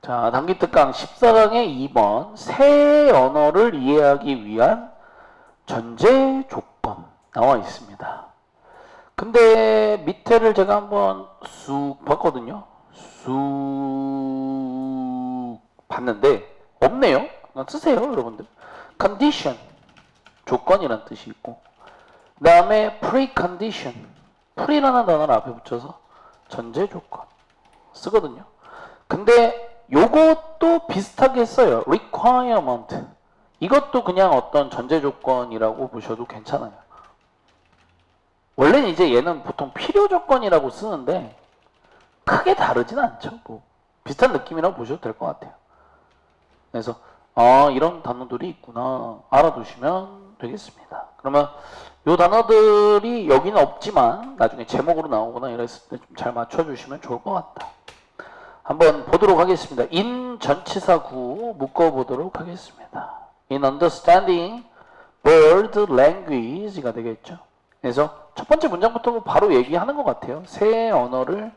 자, 단기특강 14강의 2번 새 언어를 이해하기 위한 전제 조건 나와 있습니다. 근데 밑에를 제가 한번 쑥 봤거든요. 쑥 봤는데 없네요. 쓰세요, 여러분들. condition 조건이란 뜻이 있고, 그 다음에 precondition pre라는 단어를 앞에 붙여서 전제 조건 쓰거든요. 근데 요것도 비슷하게 써요. requirement. 이것도 그냥 어떤 전제 조건이라고 보셔도 괜찮아요. 원래는 이제 얘는 보통 필요 조건이라고 쓰는데 크게 다르진 않죠. 뭐 비슷한 느낌이라고 보셔도 될 것 같아요. 그래서 이런 단어들이 있구나 알아두시면 되겠습니다. 그러면 요 단어들이 여기는 없지만 나중에 제목으로 나오거나 이랬을 때 좀 잘 맞춰주시면 좋을 것 같다. 한번 보도록 하겠습니다. in 전치사구 묶어보도록 하겠습니다. in understanding world language가 되겠죠. 그래서 첫 번째 문장부터 바로 얘기하는 것 같아요. 새 언어를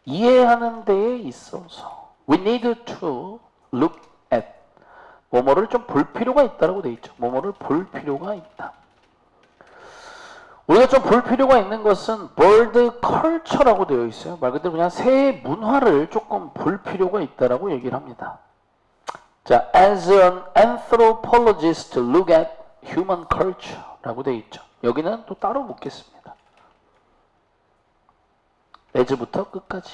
이해하는 데에 있어서 we need to look at 뭐뭐를 좀 볼 필요가 있다라고 되어 있죠. 뭐뭐를 볼 필요가 있다. 우리가 좀 볼 필요가 있는 것은 world culture라고 되어 있어요. 말 그대로 그냥 새 문화를 조금 볼 필요가 있다라고 얘기를 합니다. 자, as an anthropologist look at human culture라고 되어 있죠. 여기는 또 따로 묻겠습니다. as부터 끝까지.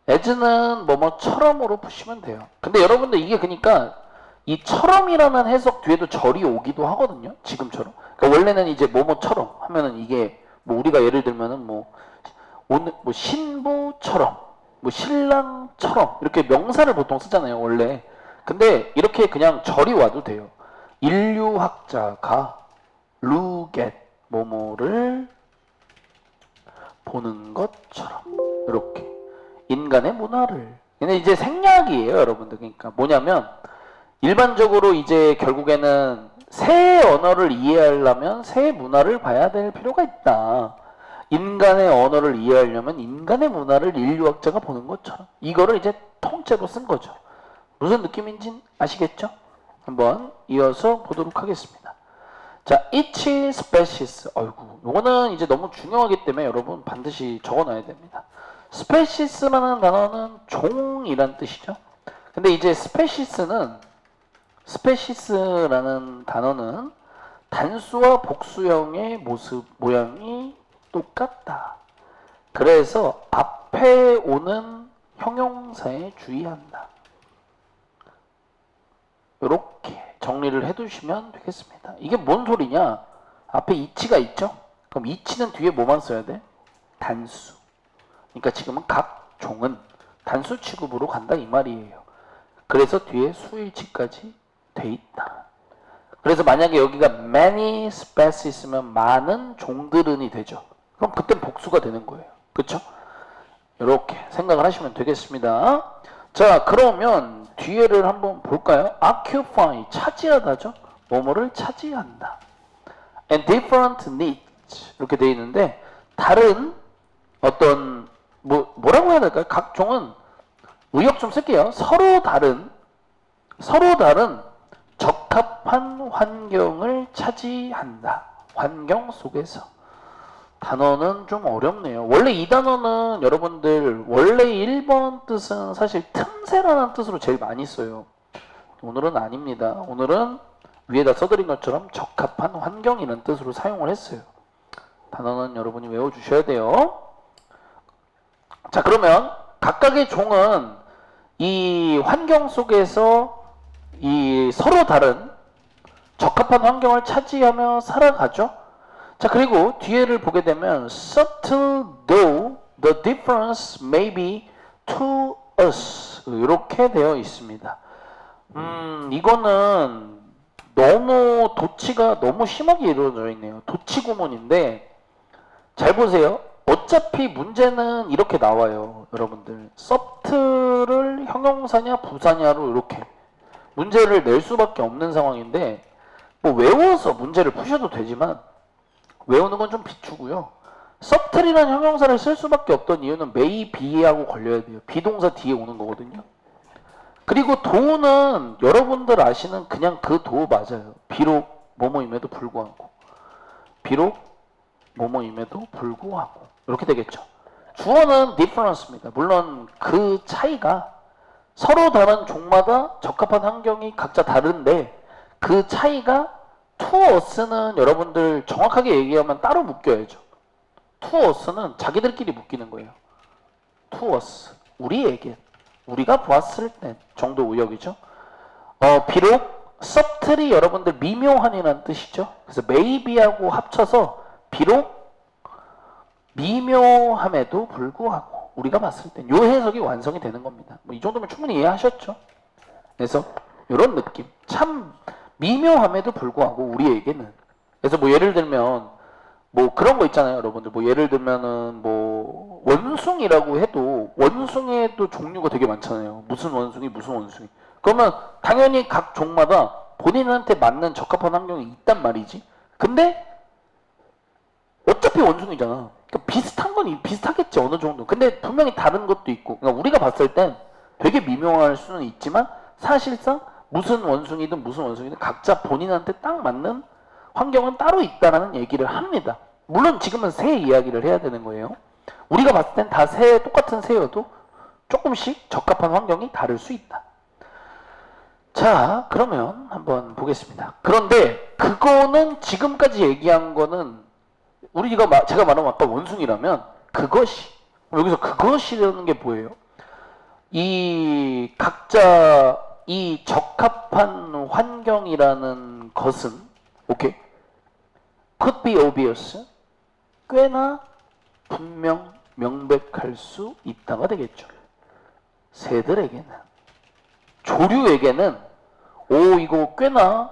as는 뭐뭐처럼으로 푸시면 돼요. 근데 여러분들 이게 그러니까 이 처럼이라는 해석 뒤에도 절이 오기도 하거든요. 지금처럼. 그러니까 원래는 이제 뭐뭐처럼 하면은 이게 뭐 우리가 예를 들면은 오늘 신부처럼 신랑처럼 이렇게 명사를 보통 쓰잖아요. 원래. 근데 이렇게 그냥 절이 와도 돼요. 인류학자가 look at 뭐뭐를 보는 것처럼 이렇게 인간의 문화를. 근데 이제 생략이에요, 여러분들. 그러니까 뭐냐면 일반적으로 이제 결국에는 새 언어를 이해하려면 새 문화를 봐야 될 필요가 있다. 인간의 언어를 이해하려면 인간의 문화를 인류학자가 보는 것처럼. 이거를 이제 통째로 쓴 거죠. 무슨 느낌인지 아시겠죠? 한번 이어서 보도록 하겠습니다. 자, each species. 어이구, 요거는 이제 너무 중요하기 때문에 여러분 반드시 적어놔야 됩니다. species라는 단어는 종이란 뜻이죠. 근데 이제 species라는 단어는 단수와 복수형의 모양이 똑같다. 그래서 앞에 오는 형용사에 주의한다. 이렇게 정리를 해두시면 되겠습니다. 이게 뭔 소리냐? 앞에 이치가 있죠? 그럼 이치는 뒤에 뭐만 써야 돼? 단수. 그러니까 지금은 각 종은 단수 취급으로 간다 이 말이에요. 그래서 뒤에 수일치까지 돼 있다. 그래서 만약에 여기가 many species면 많은 종들은이 되죠. 그럼 그땐 복수가 되는 거예요. 그렇죠? 이렇게 생각을 하시면 되겠습니다. 자, 그러면 뒤에를 한번 볼까요? occupy, 차지하다죠. 뭐뭐를 차지한다. and different needs 이렇게 돼 있는데 다른 어떤 뭐라고 해야 될까요? 각 종은 의역 좀 쓸게요. 서로 다른 적합한 환경을 차지한다. 환경 속에서. 단어는 좀 어렵네요. 원래 이 단어는 여러분들 원래 1번 뜻은 사실 틈새라는 뜻으로 제일 많이 써요. 오늘은 아닙니다. 오늘은 위에다 써드린 것처럼 적합한 환경이라는 뜻으로 사용을 했어요. 단어는 여러분이 외워주셔야 돼요. 자, 그러면 각각의 종은 이 환경 속에서 이 서로 다른 적합한 환경을 차지하며 살아가죠. 자, 그리고 뒤에를 보게 되면 subtle though the difference may be to us 이렇게 되어 있습니다. 이거는 너무 도치가 너무 심하게 이루어져 있네요. 도치 구문인데 잘 보세요. 어차피 문제는 이렇게 나와요. 여러분들 subtle을 형용사냐 부사냐로 이렇게 문제를 낼 수밖에 없는 상황인데 뭐 외워서 문제를 푸셔도 되지만 외우는 건 좀 비추고요. subtle이라는 형용사를 쓸 수밖에 없던 이유는 may be하고 걸려야 돼요. 비동사 뒤에 오는 거거든요. 그리고 도는 여러분들 아시는 그냥 그 도 맞아요. 비록 뭐뭐임에도 불구하고. 비록 뭐뭐임에도 불구하고. 이렇게 되겠죠. 주어는 difference입니다. 물론 그 차이가 서로 다른 종마다 적합한 환경이 각자 다른데 그 차이가 to us는 여러분들 정확하게 얘기하면 따로 묶여야죠. to us는 자기들끼리 묶이는 거예요. to us, 우리에게, 우리가 보았을 때 정도 의역이죠. 비록 subtly 여러분들 미묘한이라는 뜻이죠. 그래서 maybe하고 합쳐서 비록 미묘함에도 불구하고 우리가 봤을 땐 요 해석이 완성이 되는 겁니다. 뭐 이 정도면 충분히 이해하셨죠? 그래서 이런 느낌. 참 미묘함에도 불구하고 우리에게는. 그래서 뭐 예를 들면 뭐 그런 거 있잖아요, 여러분들. 뭐 예를 들면은 뭐 원숭이라고 해도 원숭이에도 종류가 되게 많잖아요. 무슨 원숭이, 무슨 원숭이. 그러면 당연히 각 종마다 본인한테 맞는 적합한 환경이 있단 말이지. 근데 어차피 원숭이잖아. 그러니까 비슷한 건 비슷하겠지, 어느 정도. 근데 분명히 다른 것도 있고. 그러니까 우리가 봤을 땐 되게 미묘할 수는 있지만 사실상 무슨 원숭이든 무슨 원숭이든 각자 본인한테 딱 맞는 환경은 따로 있다라는 얘기를 합니다. 물론 지금은 새 이야기를 해야 되는 거예요. 우리가 봤을 땐 다 똑같은 새여도 조금씩 적합한 환경이 다를 수 있다. 자, 그러면 한번 보겠습니다. 그런데 그거는 지금까지 얘기한 거는 제가 말한 아까 원숭이라면 그것이, 여기서 그것이라는 게 뭐예요? 이 각자 이 적합한 환경이라는 것은 오케이, could be obvious, 꽤나 분명 명백할 수 있다가 되겠죠. 새들에게는, 조류에게는 이거 꽤나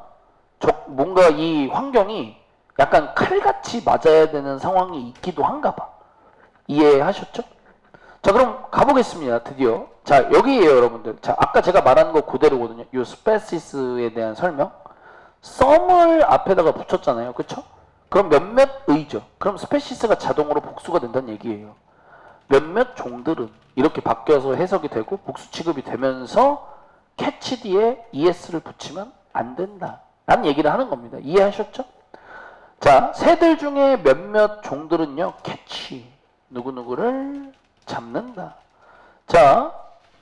뭔가 이 환경이 약간 칼같이 맞아야 되는 상황이 있기도 한가 봐. 이해하셨죠? 자, 그럼 가보겠습니다. 드디어. 자, 여기에요, 여러분들. 자, 아까 제가 말한 거 그대로거든요. 요 스페시스에 대한 설명. 썸을 앞에다가 붙였잖아요. 그쵸? 그럼 몇몇의죠. 그럼 스페시스가 자동으로 복수가 된다는 얘기예요. 몇몇 종들은 이렇게 바뀌어서 해석이 되고 복수 취급이 되면서 캐치 뒤에 es를 붙이면 안 된다 라는 얘기를 하는 겁니다. 이해하셨죠? 자, 새들 중에 몇몇 종들은요, 캐치, 누구누구를 잡는다. 자,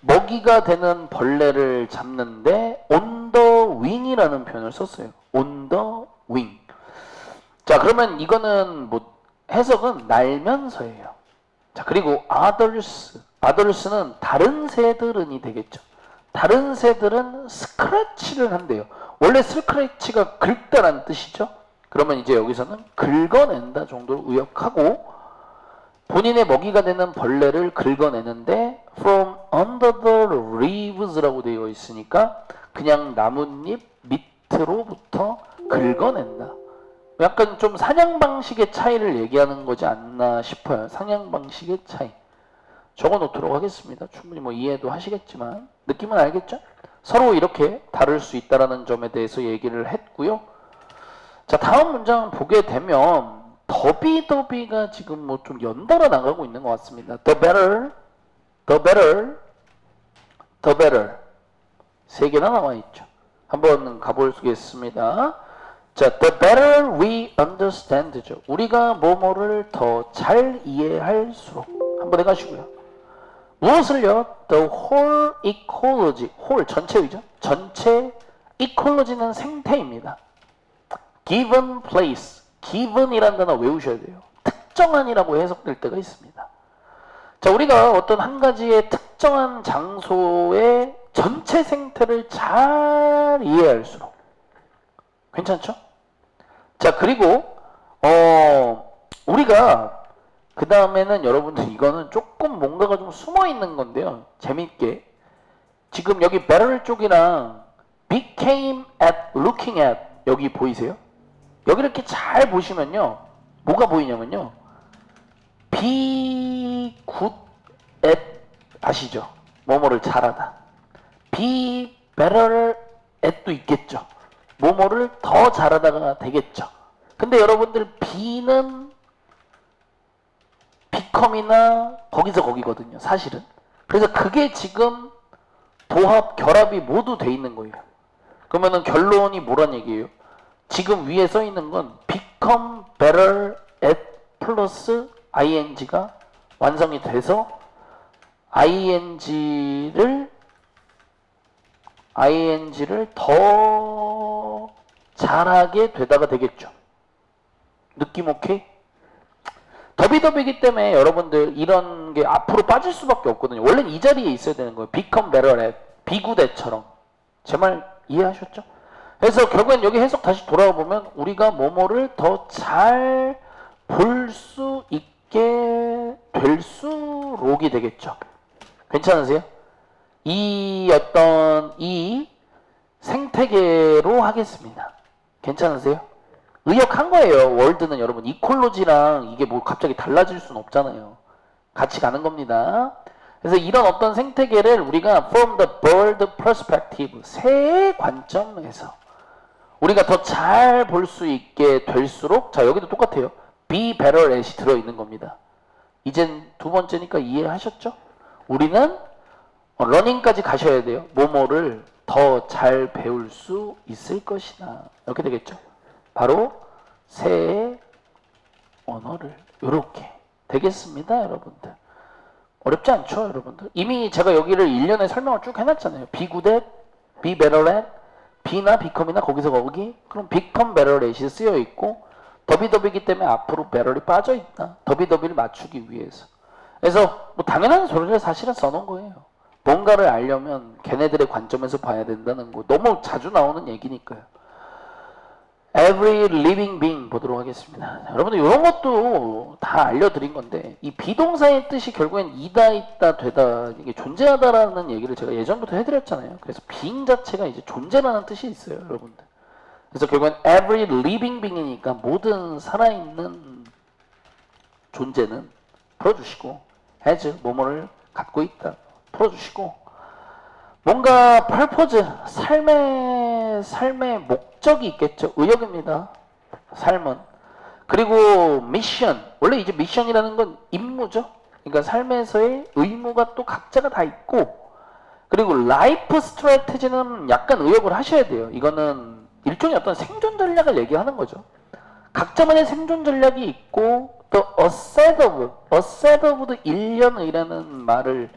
먹이가 되는 벌레를 잡는데 on the wing이라는 표현을 썼어요. on the wing. 자, 그러면 이거는 뭐 해석은 날면서예요. 자, 그리고 others는 다른 새들은이 되겠죠. 다른 새들은 스크래치를 한대요. 원래 스크래치가 긁다라는 뜻이죠. 그러면 이제 여기서는 긁어낸다 정도로 의역하고 본인의 먹이가 되는 벌레를 긁어내는데 from under the leaves라고 되어 있으니까 그냥 나뭇잎 밑으로부터 긁어낸다. 약간 좀 사냥 방식의 차이를 얘기하는 거지 않나 싶어요. 사냥 방식의 차이. 적어 놓도록 하겠습니다. 충분히 뭐 이해도 하시겠지만 느낌은 알겠죠? 서로 이렇게 다를 수 있다는 점에 대해서 얘기를 했고요. 자, 다음 문장 보게 되면 더비가 지금 뭐 좀 연달아 나가고 있는 것 같습니다. The better 세 개나 나와 있죠. 한번 가보겠습니다. 자, the better we understand죠. 우리가 뭐뭐를 더 잘 이해할수록 한번 해가시고요. 무엇을요? The whole ecology, whole 전체의죠. 전체 ecology는 생태입니다. given place, given이라는 단어 외우셔야 돼요. 특정한이라고 해석될 때가 있습니다. 자, 우리가 어떤 한 가지의 특정한 장소의 전체 생태를 잘 이해할수록 괜찮죠? 자, 그리고 우리가 그 다음에는 여러분들 이거는 조금 뭔가가 좀 숨어 있는 건데요. 재밌게 지금 여기 better 쪽이랑 became at, looking at 여기 보이세요? 여기 이렇게 잘 보시면요, 뭐가 보이냐면요, be good at 아시죠? 뭐뭐를 잘하다. be better at도 있겠죠. 뭐뭐를 더 잘하다가 되겠죠. 근데 여러분들 be는 become이나 거기서 거기거든요, 사실은. 그래서 그게 지금 도합, 결합이 모두 돼 있는 거예요. 그러면은 결론이 뭐란 얘기예요? 지금 위에 써 있는 건 become better at 플러스 ing가 완성이 돼서 ing를 더 잘하게 되다가 되겠죠. 느낌 오케이? 더비더비기 때문에 여러분들 이런 게 앞으로 빠질 수밖에 없거든요. 원래는 이 자리에 있어야 되는 거예요. become better at 비구대처럼. 제 말 이해하셨죠? 그래서 결국엔 여기 해석 다시 돌아와 보면 우리가 뭐뭐를 더 잘 볼 수 있게 될수록이 되겠죠. 괜찮으세요? 이 생태계로 하겠습니다. 괜찮으세요? 의역한 거예요. 월드는 여러분 이콜로지랑 이게 뭐 갑자기 달라질 수는 없잖아요. 같이 가는 겁니다. 그래서 이런 어떤 생태계를 우리가 from the bird perspective, 새의 관점에서 우리가 더 잘 볼 수 있게 될수록, 자 여기도 똑같아요. be better at이 들어있는 겁니다. 이젠 두 번째니까 이해하셨죠? 우리는 러닝까지 가셔야 돼요. 뭐뭐를 더 잘 배울 수 있을 것이다. 이렇게 되겠죠? 바로 새의 언어를 이렇게 되겠습니다. 여러분들. 어렵지 않죠? 여러분들. 이미 제가 여기를 1년에 설명을 쭉 해놨잖아요. be good at, be better at, be나 become이나 거기서 거기. 그럼 become better at이 쓰여있고 더비더비기 때문에 앞으로 better이 빠져있다. 더비더비를 맞추기 위해서. 그래서 뭐 당연한 소리를 사실은 써놓은 거예요. 뭔가를 알려면 걔네들의 관점에서 봐야 된다는 거. 너무 자주 나오는 얘기니까요. Every living being 보도록 하겠습니다. 여러분들 이런 것도 다 알려드린 건데 이 비동사의 뜻이 결국엔 이다, 있다, 되다 이게 존재하다라는 얘기를 제가 예전부터 해드렸잖아요. 그래서 being 자체가 이제 존재라는 뜻이 있어요. 여러분들. 그래서 결국엔 every living being이니까 모든 살아있는 존재는 풀어주시고 has 뭐뭐를 갖고 있다 풀어주시고 뭔가 purpose 삶의 목적이 있겠죠. 의역입니다. 삶은. 그리고 mission 원래 이제 mission이라는 건 임무죠. 그러니까 삶에서의 의무가 또 각자가 다 있고 그리고 life strategy는 약간 의역을 하셔야 돼요. 이거는 일종의 어떤 생존 전략을 얘기하는 거죠. 각자만의 생존 전략이 있고 또 a set of the 1년의라는 말을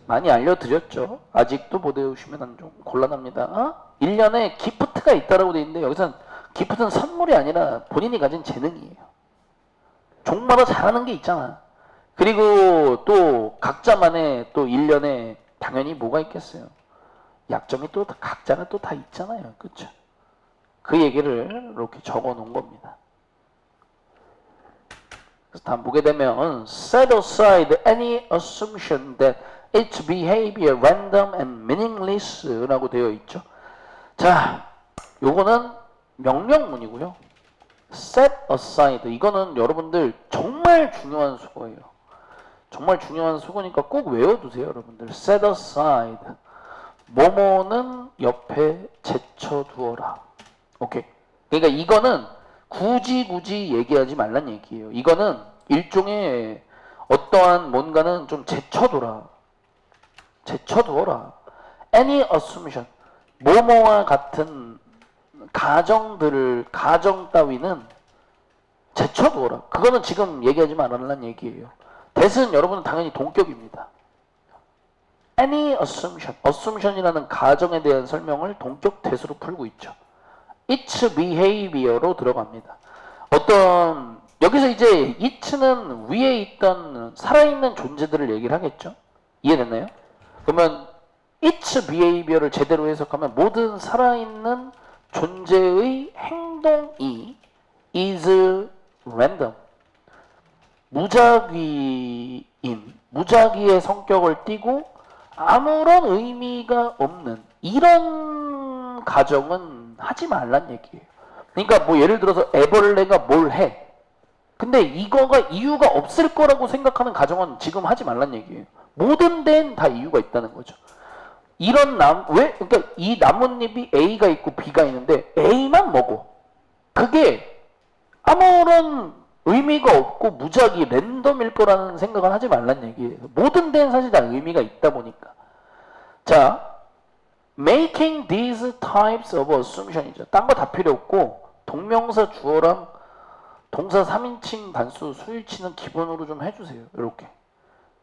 많이 알려드렸죠. 아직도 못 외우시면 좀 곤란합니다. 1년에 기프트가 있다라고 되어 있는데 여기서는 기프트는 선물이 아니라 본인이 가진 재능이에요. 종마다 잘하는 게 있잖아. 그리고 또 각자만의 또 1년에 당연히 뭐가 있겠어요. 약점이 또 각자가 또 다 있잖아요. 그렇죠? 그 얘기를 이렇게 적어 놓은 겁니다. 그래서 다음 보게 되면 set aside any assumption that its behavior random and meaningless 라고 되어 있죠. 자, 요거는 명령문이고요. set aside 이거는 여러분들 정말 중요한 수거예요. 정말 중요한 수거니까 꼭 외워두세요. 여러분들 set aside 뭐뭐는 옆에 제쳐두어라. 오케이. 그러니까 이거는 굳이 얘기하지 말란 얘기예요. 이거는 일종의 어떠한 뭔가는 좀 제쳐둬라. 제쳐두어라. Any assumption. 뭐뭐와 같은 가정 따위는 제쳐두어라. 그거는 지금 얘기하지 말라는 얘기예요. that은 여러분은 당연히 동격입니다. Any assumption. assumption이라는 가정에 대한 설명을 동격 that으로 풀고 있죠. its behavior로 들어갑니다. 어떤 여기서 이제 it는 위에 있던 살아있는 존재들을 얘기를 하겠죠. 이해됐나요? 그러면 its behavior를 제대로 해석하면 모든 살아있는 존재의 행동이 is random. 무작위의 성격을 띠고 아무런 의미가 없는 이런 가정은 하지 말란 얘기예요. 그러니까 뭐 예를 들어서 애벌레가 뭘 해. 근데 이거가 이유가 없을 거라고 생각하는 가정은 지금 하지 말란 얘기예요. 모든 데엔 다 이유가 있다는 거죠. 이런 그러니까 이 나뭇잎이 A가 있고 B가 있는데 A만 먹어. 그게 아무런 의미가 없고 무작위 랜덤일 거라는 생각을 하지 말란 얘기예요. 모든 데엔 사실 다 의미가 있다 보니까. 자, making these types of assumption이죠. 딴 거 다 필요 없고 동명사 주어랑 동사 3인칭 단수 수일치는 기본으로 좀 해주세요. 이렇게.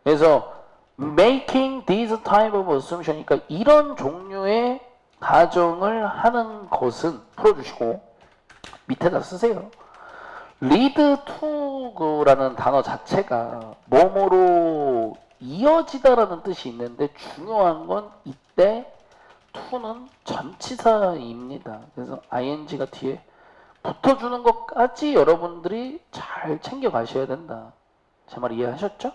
그래서 making these type of assumption, 그러니까 이런 종류의 가정을 하는 것은 풀어주시고 밑에다 쓰세요. lead to라는 단어 자체가 뭐뭐로 이어지다라는 뜻이 있는데 중요한 건 이때 to는 전치사입니다. 그래서 ing가 뒤에 붙어주는 것까지 여러분들이 잘 챙겨 가셔야 된다. 제 말 이해하셨죠?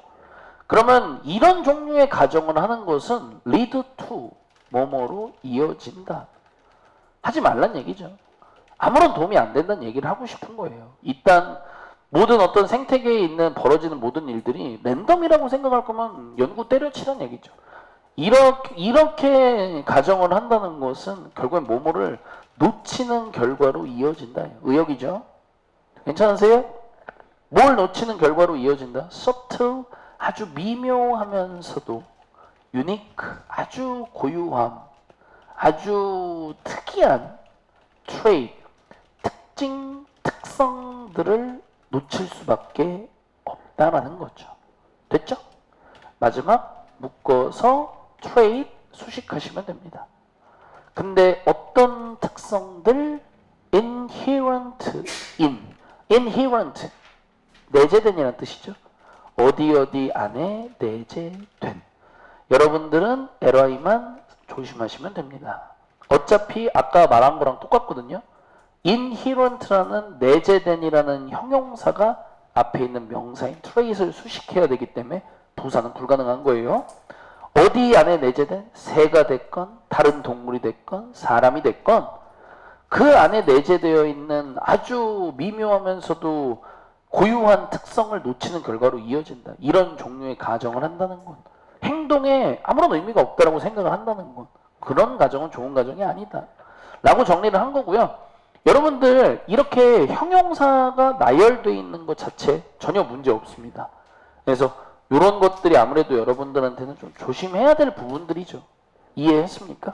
그러면 이런 종류의 가정을 하는 것은 lead to 뭐뭐로 이어진다. 하지 말란 얘기죠. 아무런 도움이 안 된다는 얘기를 하고 싶은 거예요. 일단 모든 어떤 생태계에 있는 벌어지는 모든 일들이 랜덤이라고 생각할 거면 연구 때려치란 얘기죠. 이렇게 가정을 한다는 것은 결국엔 뭐뭐를 놓치는 결과로 이어진다. 의역이죠. 괜찮으세요? 뭘 놓치는 결과로 이어진다? subtle, 아주 미묘하면서도 unique, 아주 고유함, 아주 특이한 trait, 특징, 특성들을 놓칠 수밖에 없다라는 거죠. 됐죠? 마지막 묶어서 trait 수식하시면 됩니다. 근데 어떤 특성들 inherent inherent 내재된이라는 뜻이죠. 어디 안에 내재된. 여러분들은 LI만 조심하시면 됩니다. 어차피 아까 말한 거랑 똑같거든요. inherent라는 내재된이라는 형용사가 앞에 있는 명사인 trait을 수식해야 되기 때문에 부사는 불가능한 거예요. 어디 안에 내재된? 새가 됐건 다른 동물이 됐건 사람이 됐건 그 안에 내재되어 있는 아주 미묘하면서도 고유한 특성을 놓치는 결과로 이어진다. 이런 종류의 가정을 한다는 건 행동에 아무런 의미가 없다라고 생각을 한다는 건 그런 가정은 좋은 가정이 아니다 라고 정리를 한 거고요. 여러분들 이렇게 형용사가 나열되어 있는 것 자체 전혀 문제 없습니다. 그래서 이런 것들이 아무래도 여러분들한테는 좀 조심해야 될 부분들이죠. 이해했습니까?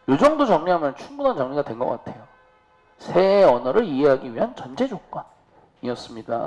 이 정도 정리하면 충분한 정리가 된 것 같아요. 새 언어를 이해하기 위한 전제 조건이었습니다.